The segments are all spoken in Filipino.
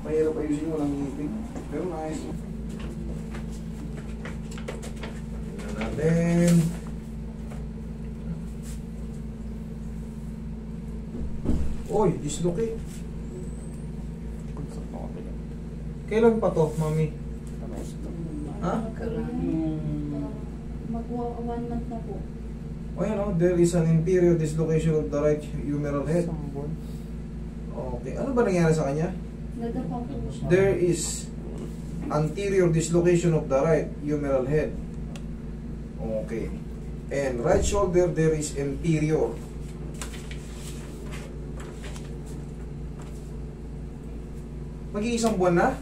Mahirap ayusin mo lang ngipin. Pero naayos mo. Tingnan natin. Oy, dislocate. Kailan pa to, mami? Ha? Mag-1 month na po. O yan o, there is an inferior dislocation of the right humeral head. Okay, ano ba nangyari sa kanya? Nadapa po siya. There is anterior dislocation of the right humeral head. Okay. And right shoulder, there is inferior. Mag-iisang buwan na?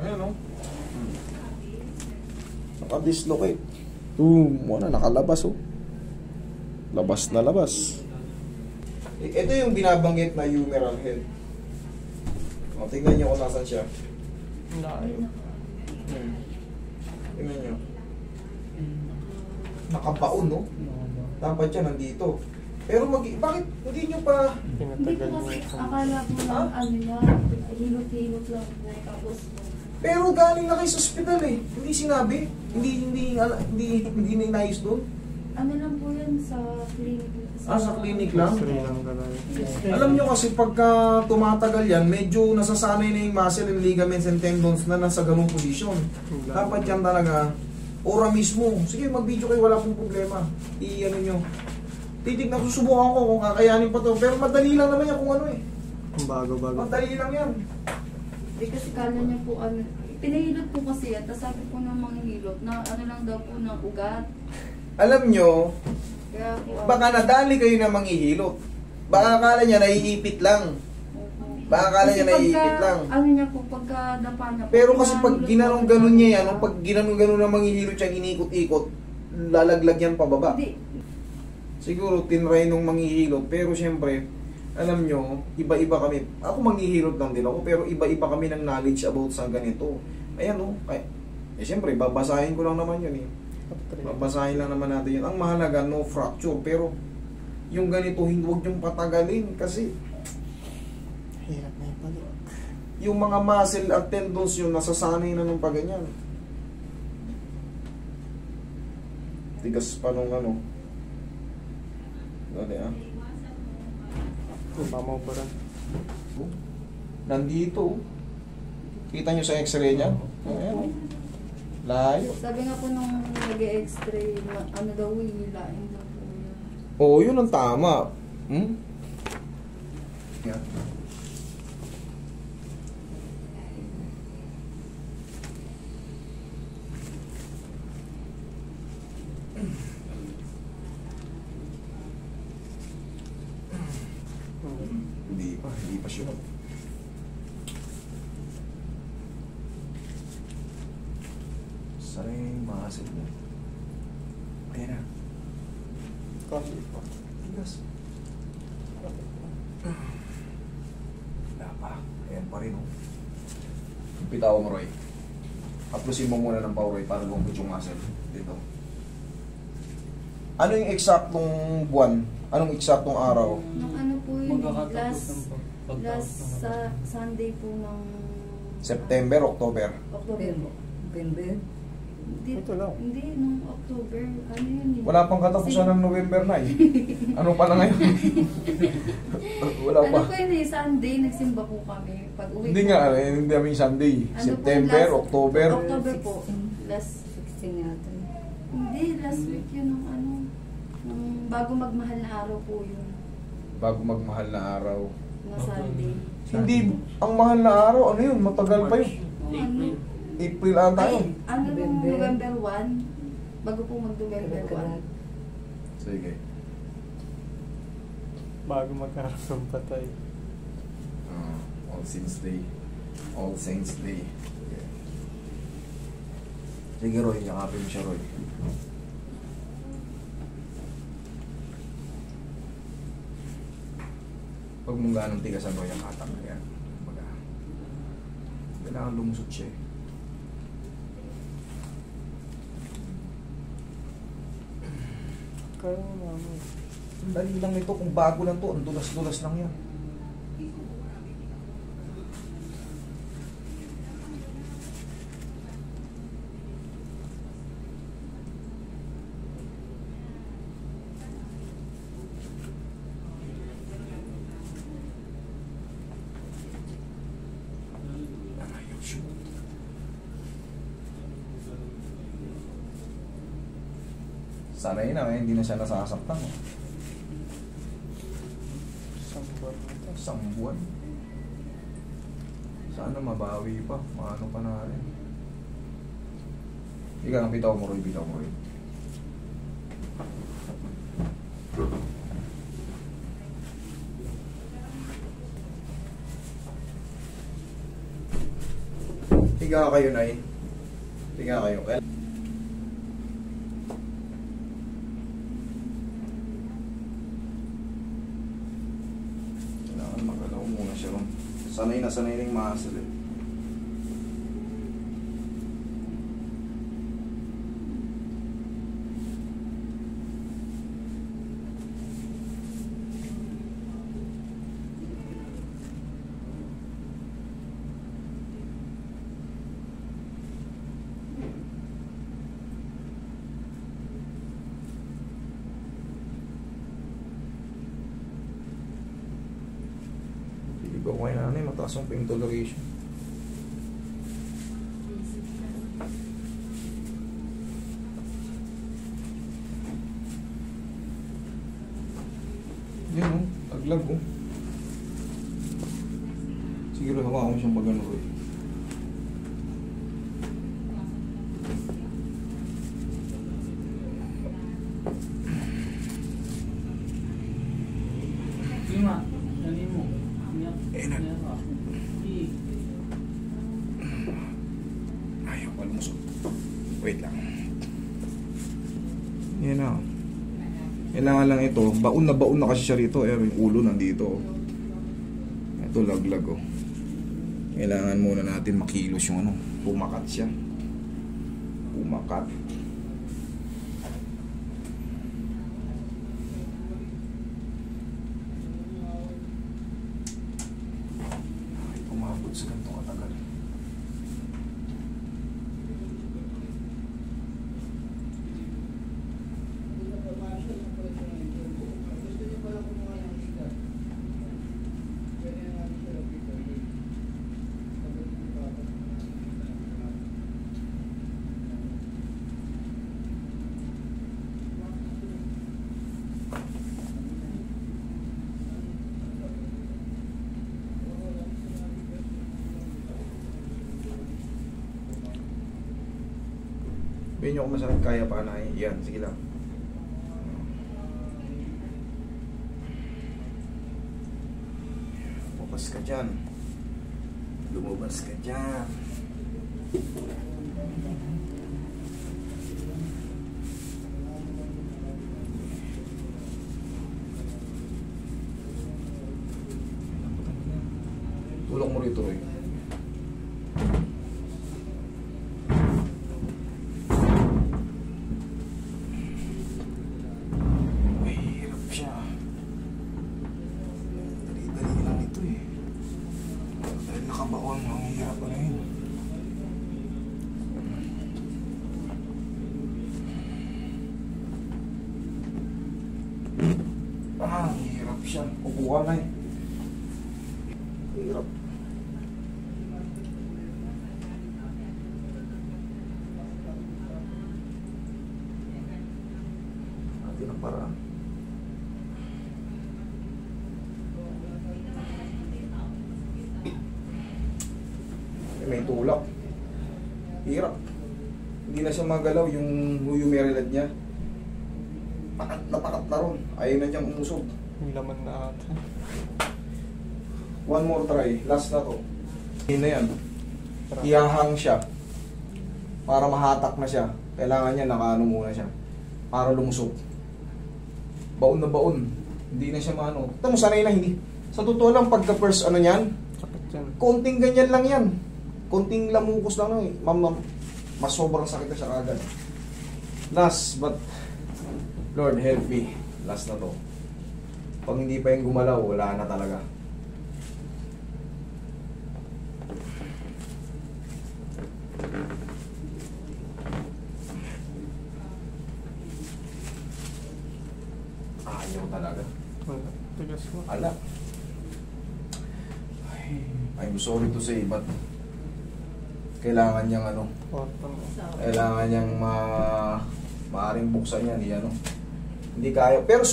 Ayan o. Naka-dislocate. Wala, nakalabas o. Labas na labas. Ito yung binabanggit na humeral head. O, tingnan nyo kung nasan siya. Tingnan nyo. Nakabaon, no? Dapat siya nandito. Pero bakit hindi nyo pa... Hindi po kasi akala ko na ano na, hilot-hilot lang po. Tapos, pero galing na kayo sa ospital eh. Hindi sinabi. Hindi naayos doon. ano lang po yan sa clinic. Sa clinic lang? Alam nyo kasi pagka tumatagal yan, medyo nasasanay na yung muscle and ligaments and tendons na nasa ganung posisyon. Dapat yan talaga, ora mismo. Sige, mag-video kayo, wala pong problema. I-ano nyo. Titignan, susubukan ko kung kakayanin pa to. Pero madali lang naman yan kung ano eh. Bago-bago. Madali lang yan. Kasi kala niya po, ano, pinahilot po kasi yan. Tapos sabi po ng mga hilot na ano lang daw po ng ugat. Alam nyo, Kaya po, baka nadali kayo na manghihilot. Baka akala niya naiipit lang. Baka akala niya naiipit lang. Ano niya po, pagka dapa niya po. Pero kasi pag pinahilot ginanong-ganon po. niya yan, pag ginanong-ganon na manghihilot siya, inikot-ikot, lalaglag yan pababa. Hindi. Siguro tinry nung manghihilot, pero syempre, alam nyo, iba-iba kami. Ako manghihilot lang din ako, pero iba-iba kami ng knowledge about sa ganito. Ayan o. Syempre, babasahin ko lang naman yun eh. Babasahin lang naman natin yun. Ang mahalaga, no fracture. Pero, yung ganito, huwag yung patagalin kasi Hirap na yung balik. yung mga muscle at tendons yun, nasasanay na nung paganyan. Tigas pa nung ano. Dali ah. Mamaw pa rin. Nandito. Kita nyo sa x-ray niya? Ayan. Layo. Sabi nga po nung nag-e-x-ray, ano daw, hihilain daw po yun. Oo, yun ang tama. Yan. Hindi pa siya. Saring maasid mo. Ayan na. Kasi pa. Tigas. Wala pa. Ayan pa rin, oh. Pitaw mo, Roy. Aplusin mo muna ng power, Roy, para lumabot yung muscle. Dito. Ano yung eksaktong buwan? Anong eksaktong araw? Nung ano po yun, Magkakatapos last sa Sunday po ng September, October? October po. November. Hindi, Ito lang. Hindi, nung October, ano yun eh. Wala pang katapusan ng November na eh. Ano pala ngayon? Wala pa. Ano po yun eh, Sunday, nagsimba po kami. Pag uwi Hindi po, nga, hindi namin Sunday. Ano September, po, October. October po. Last, 16 yata. hindi, last week yun nung ano, nung bago magmahal na araw po yun. Bago magmahal na araw. Na Sunday. Hindi, ang mahal na araw, ano yun? Matagal pa yun. Ano? April ata Ay, yun. ano nung November. November 1, bago po mag-November 1. Sige. Bago magkaroon ng patay. All Saints Day. All Saints Day. Sige, Roy. Yakapin mo siya, Roy. Pag mong ganong tigasan, Roy, ang atang na yan. Baga. Kailangan lumusot siya eh. Kaya naman. Ang dali lang nito. Kung bago lang to, ang dulas-dulas lang yan. Ano pa lang ngayon? Hindi nga, hindi namin sanday. Ano pa lang ngayon? Ano pa lang ngayon? Hindi nga, hindi namin Sunday. September, October. Sanay na, hindi na siya nasasaktan. Isang buwan na to. Isang buwan. Sana mabawi pa. Maano pa na rin. Ika, bitaw mo, Roy. Bitaw mo, Roy. Higa kayo, Nay. Higa kayo. Kailangan magalaw muna siya ron. Sanay na yung muscle eh. Iba ko na nanay, mataas ang pain toleration. Yan o, aglag o. Siguro hawakan ko siyang magano ko eh. Ayaw pa lumusot. Wait lang. Yan na. Kailangan lang ito. Baon na kasi siya rito. Yung ulo nandito. Ito laglag oh. Kailangan muna natin makilos yung ano. Pumakat siya. Pumakat. Umabot sa ganitong katagal. Sabihin nyo kung masarap kaya pa na yan. Sige lang. Lumabas ka dyan. Lumabas ka dyan. Tulak mo rito, Roy. Nakabaon, ang hirap pa rin. Ang hirap siya. Upuan na eh. Hirap. Natin ang paraan. May tulak. Hirap. Hindi na siya magalaw yung humerelad niya. Pakat na ron. Ayaw na diyang umusog. May laman na ata. One more try. Last na to. Hindi na yan. Ihahang siya. Para mahatak na siya. Kailangan niya nakaano muna siya. Para lumusog. Baon na baon. Hindi na siya maano. Ito mo sanay na hindi. Sa totoo lang pagka first ano niyan. Sakit yan. Konting ganyan lang yan. Konting lamukos lang lang eh. Mas sobrang sakit na siya agad. Last but Lord help me. Last na to. Pag hindi pa yung gumalaw, wala na talaga. Ayaw talaga. Wala. Tigas mo. Ala. I'm sorry to say but kailangan niyang ano, Orton. kailangan niyang Maaaring buksan yan, yan, no? Hindi kaya. Pero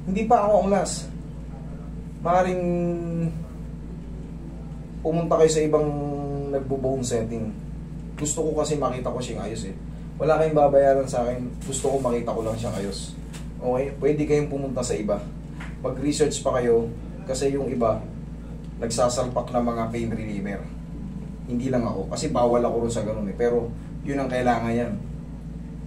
hindi pa ako ang last. Maaaring pumunta kayo sa ibang nagbo-bone setting. Gusto ko kasi makita ko siyang ayos eh. Wala kayong babayaran sa akin. Gusto ko makita ko lang siyang ayos. Okay? Pwede kayong pumunta sa iba. Mag-research pa kayo kasi yung iba nagsasalpak na mga pain reliever. Hindi lang ako. Kasi bawal ako rin sa ganun eh. Pero yun ang kailangan yan.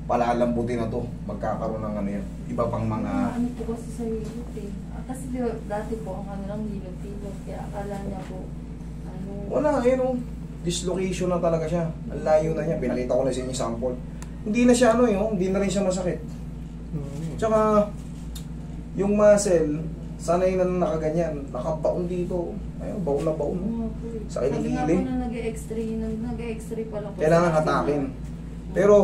Palalambutin na to. Magkakaroon ng ano yan. Iba pang mga... Ano po kasi sa hilot eh. Kasi di ba, dati po ang ano lang hilot-hilot. Kaya akala niya po, ano... Wala, yun o. Dislocation na talaga siya. Ang layo na niya. Pinakita ko na sa inyo sample. Hindi na siya ano yun. Hindi na rin siya masakit. Tsaka, yung muscle, sanay na nakaganyan. Nakabaon dito. Ayun, baon na baon. Sa Sabi nga po kilikili. na nag-e-x-ray pala po. Kailangan hatakin. Pero,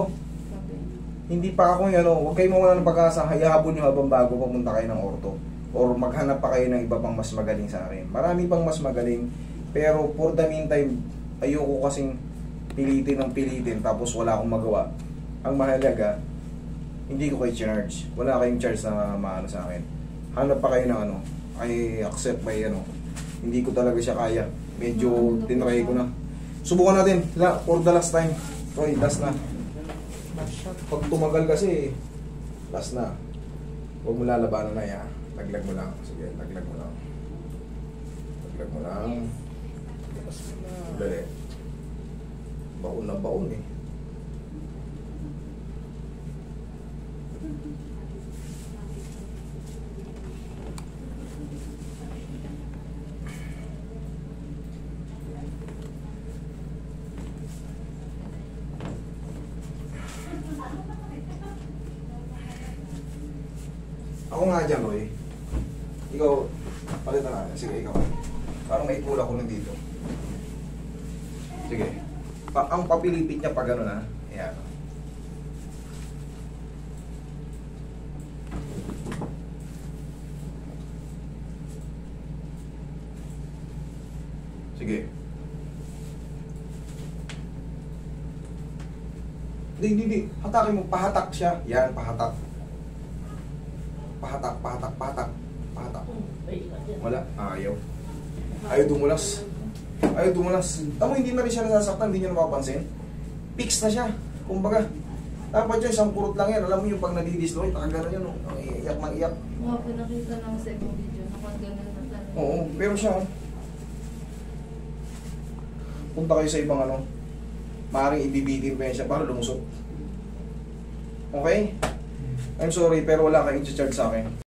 hindi pa ako yung ano, huwag kayo mawala ng pag-asa, hayahabon nyo habang bago pumunta kayo ng orto. Or maghanap pa kayo ng iba pang mas magaling sa akin. Marami pang mas magaling. Pero for the meantime, ayoko kasing pilitin tapos wala akong magawa. Ang mahalaga, hindi ko kayo charge. Wala kayong charge na maano sa akin. Hanap pa kayo ng ano, I accept my ano. Hindi ko talaga siya kaya. Medyo tinry ko na. Subukan natin. For the last time. Roy, last na. Pag tumagal kasi, last na. Huwag mo lalabanan na ya. Laglag mo lang. Sige, laglag mo lang. Laglag mo lang. Dali. Baon na baon eh. Ako nga dyan, Roy. Ikaw, palitan natin. Sige, ikaw. Parang may pula ko nun dito. Sige. Ang papilipit niya pag ano na. Ayan. Sige. Hindi. Hatakin mo. Pahatak siya. Yan, pahatak. Pahatak. Wala. Ayaw. Ayaw dumulas. Tamo, hindi na rin siya nasasaktan. Hindi nyo napapansin. Fix na siya. Kumbaga. Dapat yan, isang kurot lang yan. Alam mo yung pag nadidislocate, nakagano yun. Ang iyak ng iyak. Mga po nakita lang sa ibang video. Nakaganan na talaga. Oo, pero siya. Punta kayo sa ibang ano. Maaaring ibibitin pa yan siya para lumusot. Okay? I'm sorry, pero wala kayong i-charge sa akin.